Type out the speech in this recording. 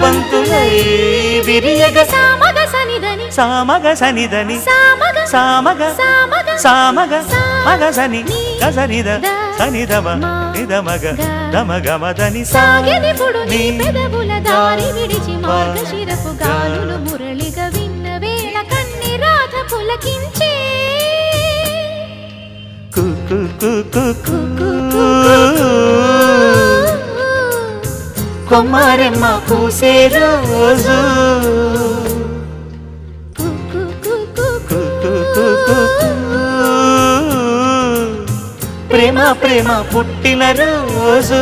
బంతులై విరియగ సామగ సనిదని సామగ సనిదని సామగ సామగ సామగ సామగ మగ సని గసనిద సనిదమ నిదమగ దమగమదని సాగెనిపుడు నీ పెదవుల దారి విడిచి మార్గశిరపు గాలులు మురళిగా విన్న వేళ కన్ని రాధ పులకించే కొమ్మారెమ్మ పూసే రోజు ప్రేమ ప్రేమ పుట్టిన రోజు